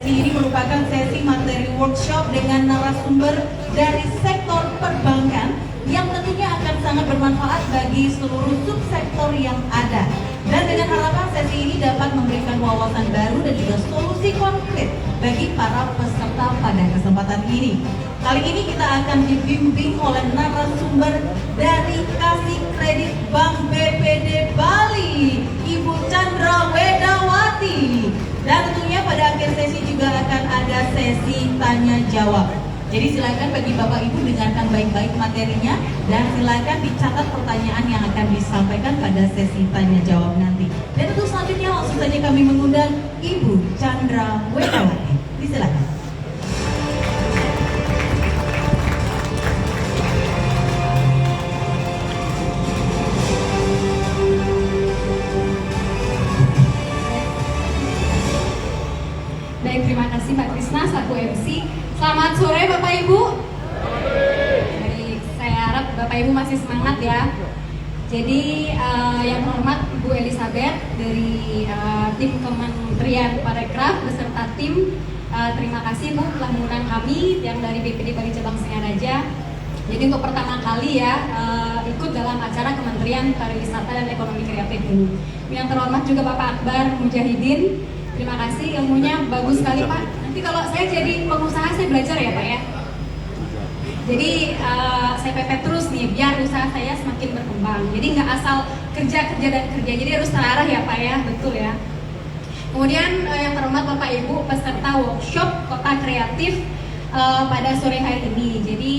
Ini merupakan sesi materi workshop dengan narasumber dari sektor perbankan yang tentunya akan sangat bermanfaat bagi seluruh subsektor yang ada. Dan dengan harapan sesi ini dapat memberikan wawasan baru dan juga solusi konkret bagi para peserta pada kesempatan ini. Kali ini kita akan dibimbing oleh narasumber dari Kasih Kredit Bank BPD Bali, Ibu Chandra Wedawati. Dan tentunya pada akhir sesi juga akan ada sesi tanya jawab. Jadi silakan bagi Bapak Ibu dengarkan baik-baik materinya dan silakan dicatat pertanyaan yang akan disampaikan pada sesi tanya jawab nanti. Dan untuk selanjutnya langsung saja kami mengundang Ibu Chandra Wedawati. Silakan. Baik, terima kasih Mbak Krisna selaku MC. Selamat sore Bapak Ibu. Baik, saya harap Bapak Ibu masih semangat ya. Jadi yang terhormat Ibu Elizabeth dari tim Kementerian Parekraf beserta tim, terima kasih Bu telah mengundang kami yang dari BPD Bali Cabang Singaraja. Jadi untuk pertama kali ya ikut dalam acara Kementerian Pariwisata dan Ekonomi Kreatif ini. Yang terhormat juga Bapak Akbar Mujahidin. Terima kasih, ilmunya bagus sekali Pak. Nanti kalau saya jadi pengusaha saya belajar ya Pak ya. Jadi saya pepet terus nih biar usaha saya semakin berkembang. Jadi nggak asal kerja dan kerja. Jadi harus terarah ya Pak ya, betul ya. Kemudian yang terhormat Bapak Ibu peserta workshop Kota Kreatif pada sore hari ini. Jadi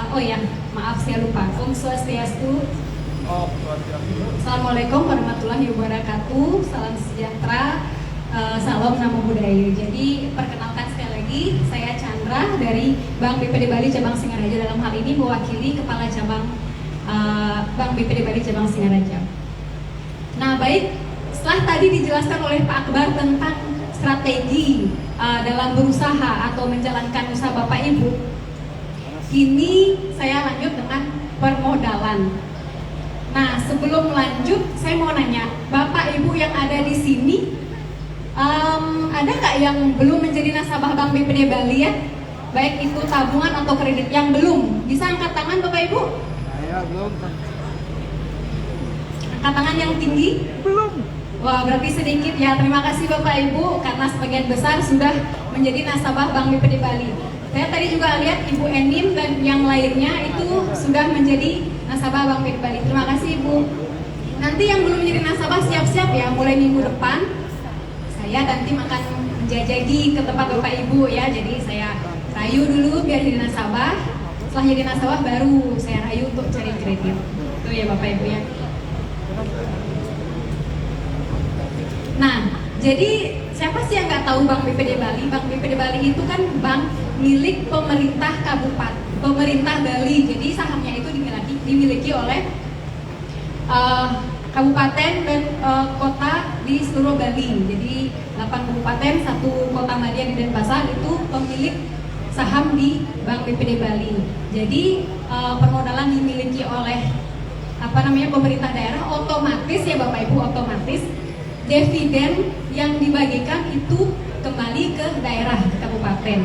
oh ya maaf saya lupa. Om Swastiastu. Assalamualaikum warahmatullahi wabarakatuh. Salam sejahtera, salam namo buddhaya. Jadi perkenalkan sekali lagi, saya Chandra dari Bank BPD Bali Cabang Singaraja. Dalam hal ini mewakili Kepala Cabang Bank BPD Bali Cabang Singaraja. Nah baik, setelah tadi dijelaskan oleh Pak Akbar tentang strategi dalam berusaha atau menjalankan usaha Bapak Ibu, kini saya lanjut dengan permodalan. Nah, sebelum lanjut, saya mau nanya, Bapak Ibu yang ada di sini, ada nggak yang belum menjadi nasabah Bank BPD Bali ya? Baik itu tabungan atau kredit yang belum, bisa angkat tangan Bapak Ibu? Ya, belum. Angkat tangan yang tinggi? Belum. Wah, berarti sedikit ya. Terima kasih Bapak Ibu, karena sebagian besar sudah menjadi nasabah Bank BPD Bali. Saya tadi juga lihat Ibu Enim dan yang lainnya itu sudah menjadi nasabah Bank BPD Bali. Terima kasih Ibu. Nanti yang belum menjadi nasabah siap-siap ya, mulai minggu depan saya dan tim akan menjajaki ke tempat Bapak Ibu ya. Jadi saya rayu dulu biar jadi nasabah. Setelah jadi nasabah baru saya rayu untuk cari kredit. Itu ya Bapak Ibu ya. Nah, jadi siapa sih yang nggak tahu Bank BPD Bali? Bank BPD Bali itu kan bank milik pemerintah kabupaten, pemerintah Bali. Jadi sahamnya itu dimiliki oleh kabupaten dan kota di seluruh Bali. Jadi 8 kabupaten, 1 kota madya di Denpasar itu pemilik saham di Bank BPD Bali. Jadi permodalan dimiliki oleh pemerintah daerah, otomatis ya Bapak Ibu, otomatis dividen yang dibagikan itu kembali ke daerah, ke kabupaten.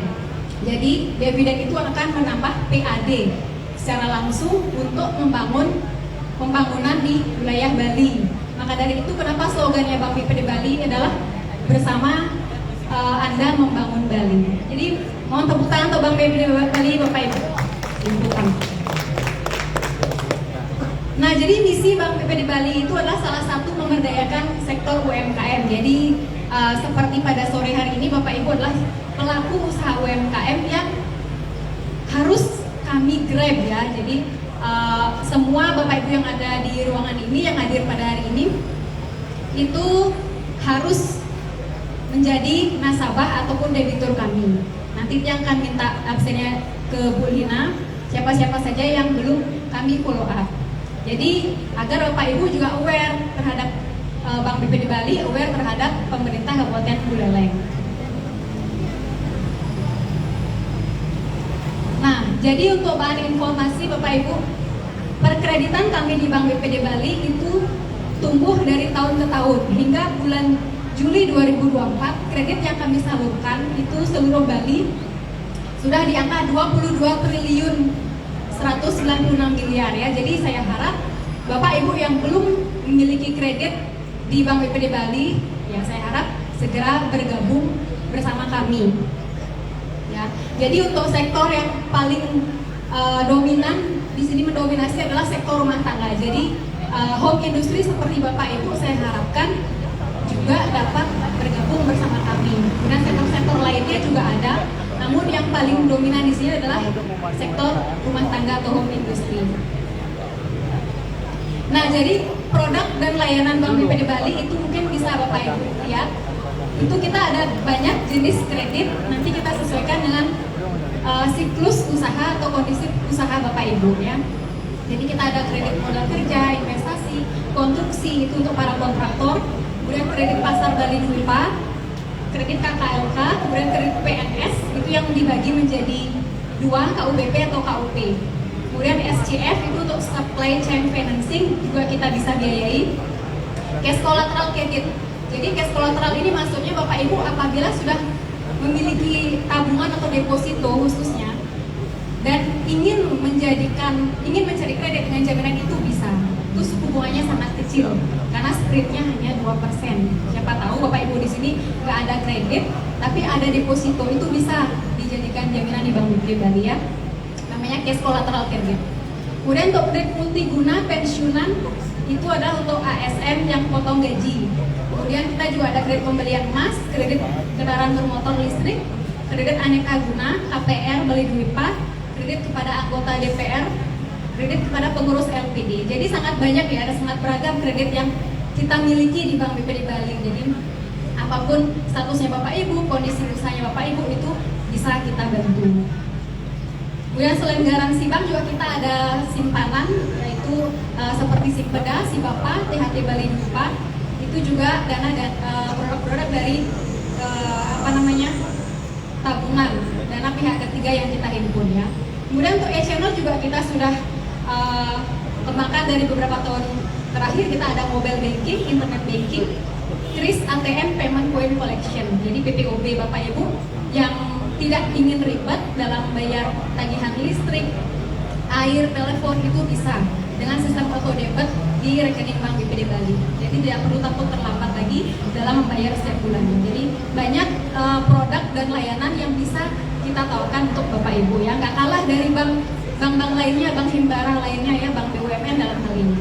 Jadi dividen itu akan menambah PAD secara langsung untuk membangun pembangunan di wilayah Bali. Maka dari itu kenapa slogannya Bank BPD Bali adalah bersama Anda membangun Bali. Jadi mohon tepuk tangan untuk Bank BPD Bali Bapak Ibu. Nah, jadi misi Bank BPD Bali itu adalah salah satu memberdayakan sektor UMKM. Jadi seperti pada sore hari ini Bapak Ibu adalah pelaku usaha UMKM yang harus kami grab ya. Jadi semua Bapak Ibu yang ada di ruangan ini, yang hadir pada hari ini, itu harus menjadi nasabah ataupun debitur kami. Nanti yang akan minta absennya ke Bu Lina, siapa-siapa saja yang belum kami follow up. Jadi agar Bapak Ibu juga aware terhadap Bank BPD Bali, aware terhadap pemerintah Kabupaten Buleleng. Nah, jadi untuk bahan informasi Bapak Ibu, perkreditan kami di Bank BPD Bali itu tumbuh dari tahun ke tahun hingga bulan Juli 2024 kredit yang kami salurkan itu seluruh Bali sudah di angka 22 triliun 196 miliar ya. Jadi saya harap Bapak Ibu yang belum memiliki kredit di Bank BPD Bali, ya saya harap segera bergabung bersama kami. Ya. Jadi untuk sektor yang paling dominan di sini mendominasi adalah sektor rumah tangga. Jadi home industry seperti Bapak Ibu saya harapkan juga dapat bergabung bersama kami. Dan sektor-sektor lainnya juga ada, namun yang paling dominan di sini adalah sektor rumah tangga atau home industry. Nah, jadi produk dan layanan Bank BPD Bali itu mungkin bisa Bapak Ibu lihat. Itu kita ada banyak jenis kredit, nanti kita sesuaikan dengan siklus usaha atau kondisi usaha Bapak Ibu ya. Jadi kita ada kredit modal kerja, investasi, konstruksi itu untuk para kontraktor, kemudian kredit pasar Bali Duipa, kredit KKLK, kemudian kredit PNS itu yang dibagi menjadi 2 KUBP atau KUP. Kemudian SCF itu untuk supply chain financing juga kita bisa biayai. Cash collateral credit. Jadi cash collateral ini maksudnya Bapak Ibu apabila sudah memiliki tabungan atau deposito khususnya dan ingin mencari kredit dengan jaminan itu bisa. Itu suku bunganya sangat kecil karena spreadnya hanya 2%. Siapa tahu Bapak Ibu di sini nggak ada kredit tapi ada deposito, itu bisa dijadikan jaminan di Bank BPD Bali ya. Namanya cash collateral credit. Kemudian untuk kredit multiguna pensiunan itu adalah untuk ASN yang potong gaji. Kemudian kita juga ada kredit pembelian emas, kredit kendaraan bermotor listrik, kredit aneka guna, KPR Bali Duipa, kredit kepada anggota DPR, kredit kepada pengurus LPD. Jadi sangat banyak ya, ada sangat beragam kredit yang kita miliki di Bank BPD Bali. Jadi apapun statusnya Bapak Ibu, kondisi usahanya Bapak Ibu itu bisa kita bantu. Kemudian selain garansi bank juga kita ada simpanan, yaitu seperti Simpeda, Sibapa, THT Bali Duipa. Itu juga dana produk-produk dari tabungan, dana pihak ketiga yang kita himpun ya. Kemudian untuk e-channel juga kita sudah kembangkan dari beberapa tahun terakhir. Kita ada mobile banking, internet banking, kris ATM payment point collection. Jadi PPOB Bapak Ibu yang tidak ingin ribet dalam bayar tagihan listrik, air, telepon itu bisa dengan sistem auto debit di rekening Bank BPD Bali. Jadi tidak perlu takut terlambat lagi dalam membayar setiap bulannya. Jadi banyak produk dan layanan yang bisa kita tawarkan untuk Bapak Ibu ya. Nggak kalah dari bank-bank lainnya, bank himbara lainnya ya, bank BUMN dalam hal ini.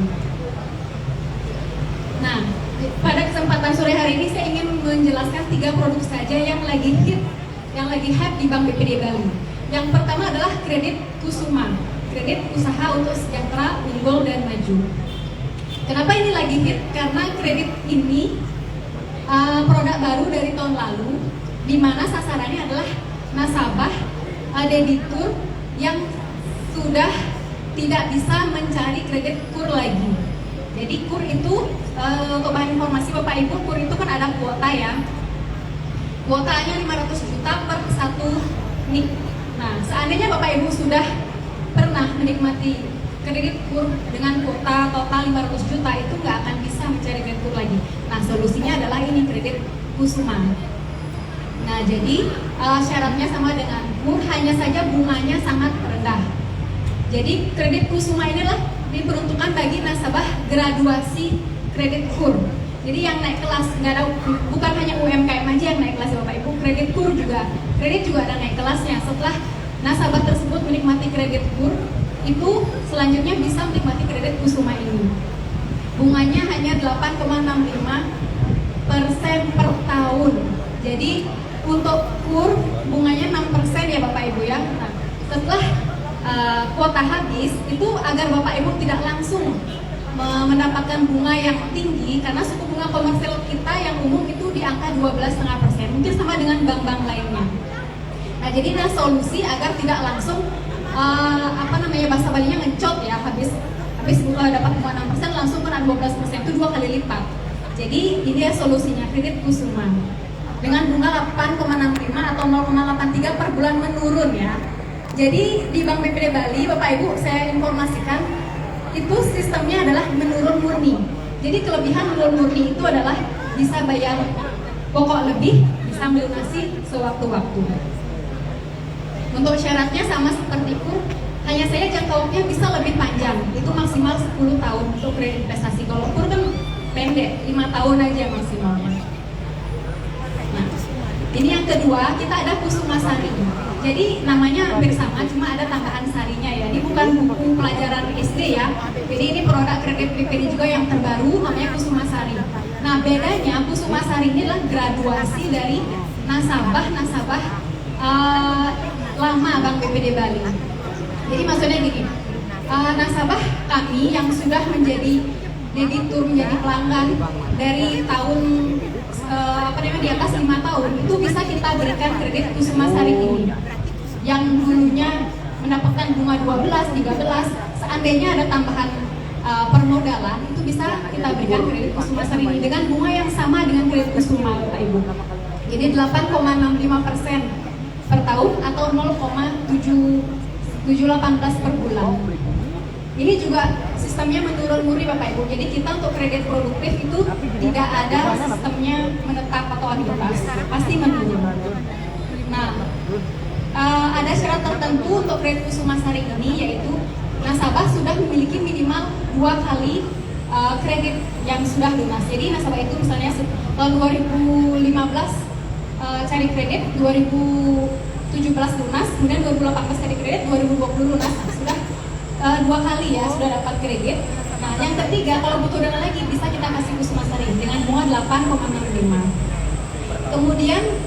Nah, pada kesempatan sore hari ini saya ingin menjelaskan 3 produk saja yang lagi hit, yang lagi hype di Bank BPD Bali. Yang pertama adalah kredit Kusuma, kredit usaha untuk sejahtera, unggul dan maju. Kenapa ini lagi hit? Karena kredit ini produk baru dari tahun lalu, di mana sasarannya adalah nasabah debitur yang sudah tidak bisa mencari kredit KUR lagi. Jadi KUR itu untuk bahan informasi Bapak Ibu, KUR itu kan ada kuota ya. Kuotanya 500 juta per satu NIK. Nah, seandainya Bapak Ibu sudah pernah menikmati kredit KUR dengan kuota total 500 juta, itu nggak akan bisa mencari kredit KUR lagi. Nah, solusinya adalah ini, kredit Kusuma. Nah, jadi syaratnya sama dengan KUR, hanya saja bunganya sangat rendah. Jadi kredit Kusuma inilah diperuntukkan bagi nasabah graduasi kredit KUR. Jadi yang naik kelas, nggak ada, bukan hanya UMKM aja yang naik kelas ya Bapak Ibu, kredit KUR juga, kredit juga ada naik kelasnya. Setelah nasabah tersebut menikmati kredit KUR, itu selanjutnya bisa menikmati kredit Kusuma ini. Bunganya hanya 8,65% per tahun. Jadi untuk KUR bunganya 6% ya Bapak Ibu ya. Nah, setelah kuota habis, itu agar Bapak Ibu tidak langsung mendapatkan bunga yang tinggi, karena suku bunga komersil kita yang umum itu di angka 12,5%, mungkin sama dengan bank-bank lainnya. Nah, jadi ada solusi agar tidak langsung bahasa Balinya ngencot ya, habis dapat bunga 6% langsung kena 12%, itu 2 kali lipat. Jadi ini ya solusinya, kredit Kusuma dengan bunga 8,65 atau 0,83 per bulan menurun ya. Jadi di Bank BPD Bali, Bapak Ibu, saya informasikan itu sistemnya adalah menurun murni. Jadi kelebihan menurun murni itu adalah bisa bayar pokok lebih bisa melunasi sewaktu-waktu. Untuk syaratnya sama seperti KUR, hanya saja jangka waktunya bisa lebih panjang, itu maksimal 10 tahun untuk kredit investasi. Kalau KUR kan pendek, 5 tahun aja maksimalnya. Nah, ini yang kedua, kita ada Kusuma Sari. Jadi namanya hampir sama, cuma ada tambahan sarinya ya. Ini bukan buku pelajaran SD ya. Jadi ini produk kredit BPD juga yang terbaru, namanya Kusuma Sari. Nah, bedanya Kusuma Sari ini adalah graduasi dari nasabah lama Bank BPD Bali. Jadi maksudnya gini, nasabah kami yang sudah menjadi debitur, menjadi pelanggan dari tahun di atas 5 tahun itu bisa kita berikan kredit Kusuma Sari ini. Yang dulunya mendapatkan bunga 12, 13, seandainya ada tambahan permodalan itu bisa kita berikan kredit Kusuma Sari ini dengan bunga yang sama dengan kredit Kusuma, Bapak Ibu. Jadi 8,65% per tahun atau 0,718 per bulan. Ini juga sistemnya menurun muri Bapak Ibu. Jadi kita untuk kredit produktif itu tidak ada sistemnya menetap atau anuitas, pasti menurun. Nah, ada syarat tertentu untuk kredit Kusuma Sari ini, yaitu nasabah sudah memiliki minimal 2 kali kredit yang sudah lunas. Jadi nasabah itu misalnya tahun 2015 cari kredit, 2017 lunas, kemudian 2018 cari kredit, 2020 lunas. Nah, sudah 2 kali ya sudah dapat kredit. Nah, yang ketiga kalau butuh dana lagi bisa kita kasih Kusuma Sari dengan bunga 8,65. Kemudian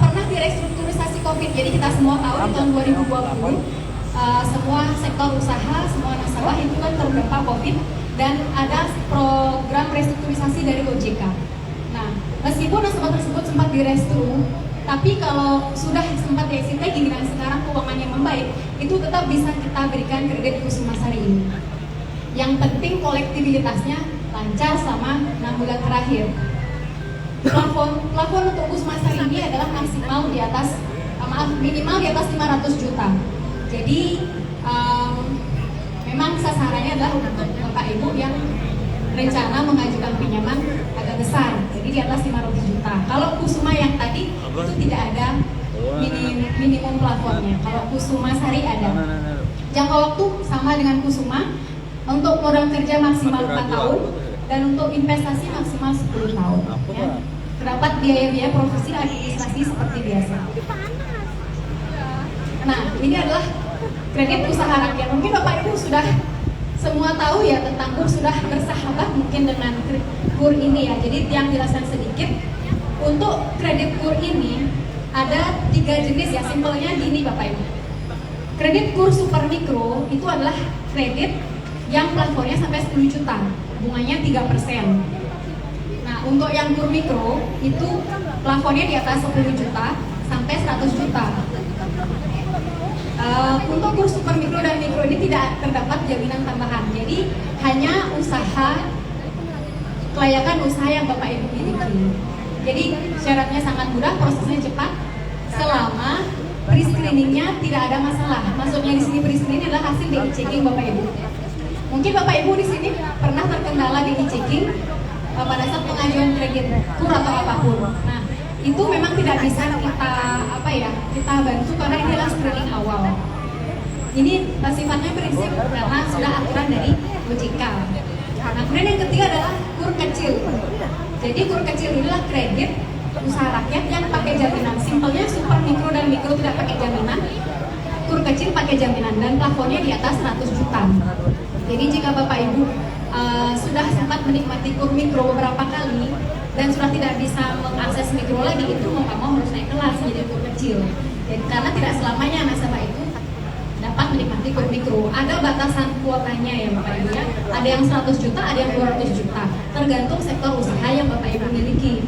pernah direstrukturisasi COVID. Jadi kita semua tahu di tahun 2020 semua sektor usaha, semua nasabah itu kan terdampak COVID dan ada program restrukturisasi dari OJK. Nah, meskipun nasabah tersebut sempat direstru, tapi kalau sudah sempat exit lagi dan sekarang keuangannya membaik, itu tetap bisa kita berikan kredit Kusuma Sari ini. Yang penting kolektibilitasnya lancar selama 6 bulan terakhir. Plafon untuk Kusuma Sari ini adalah maksimal di atas, minimal di atas 500 juta. Jadi memang sasarannya adalah untuk Bapak Ibu yang rencana mengajukan pinjaman agak besar, jadi di atas 500 juta. Kalau Kusuma yang tadi itu tidak ada minimum plafonnya. Kalau Kusuma Sari ada. Jangka waktu sama dengan Kusuma. Untuk modal kerja maksimal 4 tahun dan untuk investasi maksimal 10 tahun. Ya. Terdapat biaya-biaya profesi administrasi seperti biasa. Nah, ini adalah kredit usaha rakyat. Mungkin Bapak Ibu sudah semua tahu ya tentang KUR, sudah bersahabat mungkin dengan KUR ini ya. Jadi yang jelaskan sedikit, untuk kredit KUR ini ada 3 jenis ya, simpelnya gini Bapak Ibu. Kredit KUR super mikro itu adalah kredit yang plafonnya sampai 10 juta, bunganya 3%. Nah, untuk yang KUR mikro itu plafonnya di atas 10 juta sampai 100 juta. Untuk KUR super mikro dan mikro ini tidak terdapat jaminan tambahan. Jadi hanya usaha, kelayakan usaha yang Bapak Ibu miliki. Jadi syaratnya sangat mudah, prosesnya cepat, selama pre-screeningnya tidak ada masalah. Maksudnya di sini pre-screening adalah hasil DI checking Bapak Ibu. Mungkin Bapak Ibu di sini pernah terkendala DI checking pada saat pengajuan kredit KUR atau apapun. Nah, itu memang tidak bisa kita bantu karena ini adalah screening awal. Ini sifatnya prinsip karena sudah aturan dari OJK. Nah, kemudian yang ketiga adalah KUR kecil. Jadi KUR kecil inilah kredit usaha rakyat yang pakai jaminan. Simpelnya super mikro dan mikro tidak pakai jaminan, KUR kecil pakai jaminan dan plafonnya di atas 100 juta. Jadi jika Bapak Ibu sudah sempat menikmati KUR mikro beberapa kali dan sudah tidak bisa mengakses mikro lagi, itu mau nggak mau harus naik kelas jadi KUR kecil. Jadi, karena tidak selamanya nasabah itu dapat menikmati KUR mikro. Ada batasan kuotanya ya Bapak Ibu ya. Ada yang 100 juta, ada yang 200 juta. Tergantung sektor usaha yang Bapak Ibu miliki.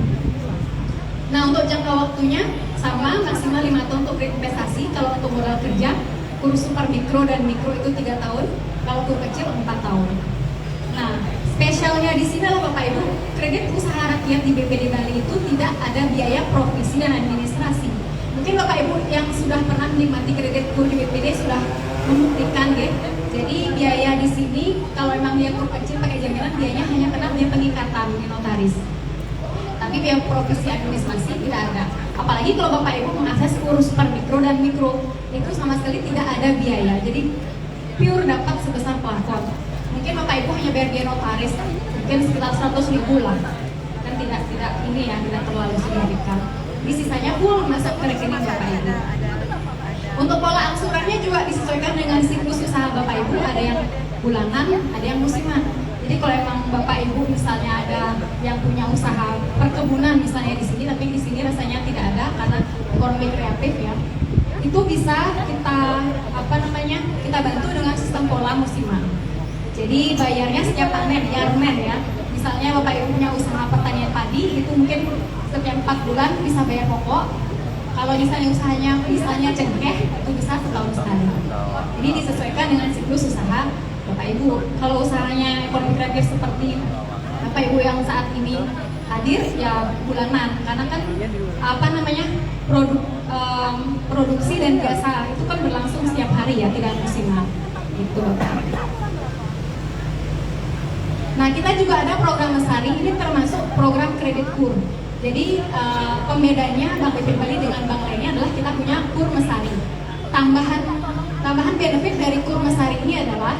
Nah, untuk jangka waktunya sama, maksimal 5 tahun untuk investasi. Kalau untuk modal kerja, KUR super mikro dan mikro itu 3 tahun. Kalau KUR kecil 4 tahun. Nah, spesialnya di sini adalah Bapak Ibu, kredit usaha rakyat di BPD Bali itu tidak ada biaya provisi dan administrasi. Mungkin Bapak Ibu yang sudah pernah menikmati kredit KUR di BPD sudah membuktikan ya. Jadi biaya di sini kalau memang dia KUR kecil pakai jaminan, biayanya hanya kena biaya pengikatan di notaris. tapi biaya provisi administrasi tidak ada. Apalagi kalau Bapak Ibu mengakses kur super mikro dan mikro, itu sama sekali tidak ada biaya. Jadi pure dapat sebesar plafon. Mungkin Bapak Ibu hanya bayar biaya notaris, mungkin sekitar 100.000 lah. Dan tidak ini ya, tidak terlalu signifikan. Di sisanya full masuk ke rekening Bapak Ibu. Untuk pola angsurannya juga disesuaikan dengan siklus usaha Bapak Ibu, ada yang bulanan, ada yang musiman. Jadi kalau emang Bapak Ibu misalnya ada yang punya usaha perkebunan misalnya di sini, tapi di sini rasanya tidak ada karena ekonomi kreatif ya, itu bisa kita kita bantu dengan sistem pola musiman. Jadi bayarnya setiap panen, yarmen ya. Misalnya Bapak Ibu punya usaha pertanian padi, itu mungkin setiap 4 bulan bisa bayar pokok. Kalau misalnya usahanya cengkeh, itu bisa setahun sekali. Jadi disesuaikan dengan siklus usaha Bapak Ibu. Kalau usahanya ekonomi kreatif seperti Bapak Ibu yang saat ini hadir, ya bulanan. Karena kan produksi dan jasa itu kan berlangsung setiap hari ya, tidak musiman. Gitu Bapak. Nah, kita juga ada program Mesari, ini termasuk program kredit kur. Jadi pembedanya Bank BPD Bali dengan bank lainnya adalah kita punya kur Mesari. Tambahan benefit dari kur Mesari ini adalah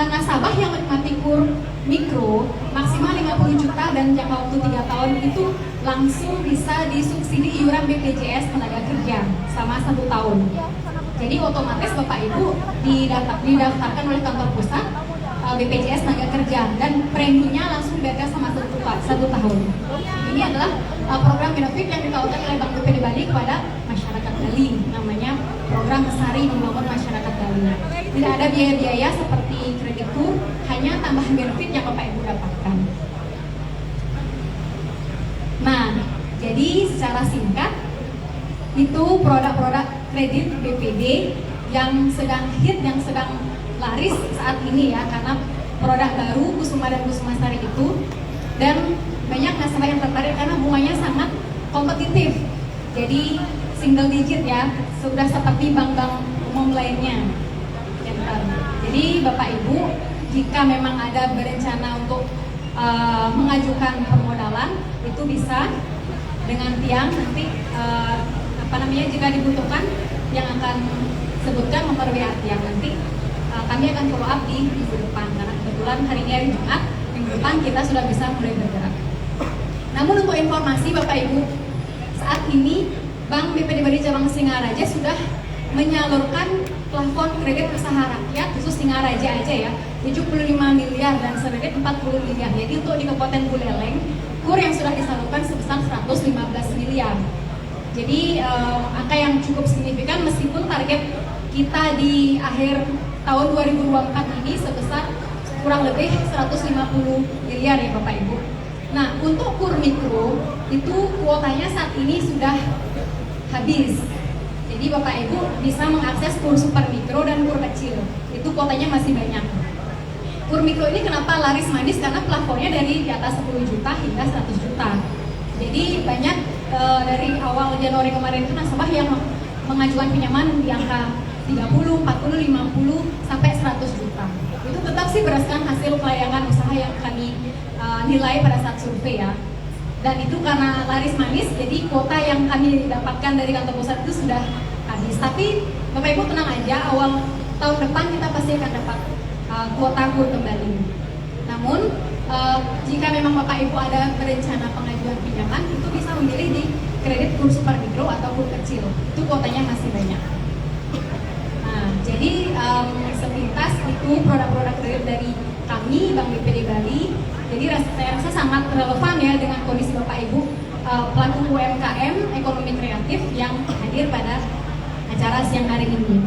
nasabah yang menikmati kur mikro maksimal 50 juta dan jangka waktu 3 tahun itu langsung bisa disubsidi iuran BPJS tenaga kerja selama 1 tahun. Jadi otomatis Bapak Ibu didaftarkan oleh kantor pusat BPJS tenaga kerja dan preminya langsung dibayarkan sama 1 tahun. Ini adalah program benefit yang ditawarkan oleh Bank BPD Bali kepada masyarakat Bali, namanya program Mesari membangun masyarakat Bali. Tidak ada biaya-biaya seperti kredit kur, hanya tambahan benefit yang Bapak Ibu dapatkan. Nah, jadi secara singkat itu produk-produk kredit BPD yang sedang hit, yang sedang laris saat ini ya, karena produk baru Kusuma dan Kusuma Sari itu, dan banyak nasabah yang tertarik karena bunganya sangat kompetitif. Jadi single digit ya, sudah seperti bank-bank umum lainnya. Jadi Bapak Ibu, jika memang ada berencana untuk mengajukan permodalan, itu bisa dengan tiang nanti jika dibutuhkan yang akan sebutkan nomor WA tiang nanti. Kami akan follow up di minggu depan karena kebetulan hari ini hari Jumat, minggu depan kita sudah bisa mulai bergerak. Namun untuk informasi Bapak Ibu, saat ini Bank BPD Bali Cabang Singaraja sudah menyalurkan plafon kredit usaha rakyat khusus Singaraja aja ya, 75 miliar dan kredit 40 miliar. Jadi untuk di Kabupaten Buleleng, kur yang sudah disalurkan sebesar 115 miliar. Jadi angka yang cukup signifikan meskipun target kita di akhir tahun 2024 ini sebesar kurang lebih 150 miliar ya Bapak Ibu. Nah, untuk kur mikro itu kuotanya saat ini sudah habis. Jadi Bapak Ibu bisa mengakses kur super mikro dan kur kecil. Itu kuotanya masih banyak. Kur mikro ini kenapa laris manis? Karena plafonnya dari di atas 10 juta hingga 100 juta. Jadi banyak dari awal Januari kemarin itu nasabah yang mengajukan pinjaman di angka 30, 40, 50, sampai 100 juta. Itu tetap sih berdasarkan hasil pelayanan usaha yang kami nilai pada saat survei ya. Dan itu karena laris manis, jadi kuota yang kami dapatkan dari kantor pusat itu sudah habis. Tapi Bapak Ibu tenang aja, awal tahun depan kita pasti akan dapat kuota kur kembali. Namun jika memang Bapak Ibu ada berencana pengajuan pinjaman, itu bisa memilih di kredit kur super mikro atau kur kecil. Itu kuotanya masih banyak. Nah, jadi sepintas itu produk-produk kredit dari kami Bank BPD Bali. Jadi saya rasa sangat relevan ya dengan kondisi Bapak Ibu pelaku UMKM ekonomi kreatif yang hadir pada acara siang hari ini.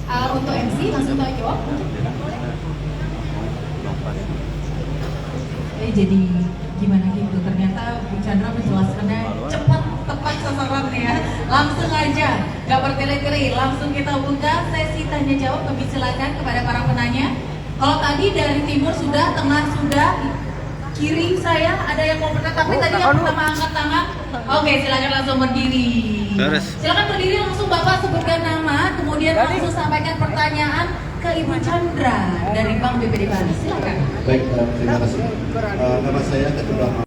Untuk MC langsung tanya jawab. Jadi gimana gitu? Ternyata Bu Chandra menjelaskannya cepat, tepat sasaran ya. Langsung aja, nggak bertele-tele. Langsung kita buka sesi tanya jawab. Kami silakan kepada para penanya. Kalau tadi dari timur sudah, tengah sudah, kiri saya ada yang mau bertanya, tapi tadi yang pertama angkat tangan. Oke, silakan langsung berdiri. Silakan berdiri langsung Bapak sebutkan nama, kemudian langsung sampaikan pertanyaan ke Ibu Chandra dari Bank BPD Bali. Silakan. Baik, terima kasih. Nama saya Ketua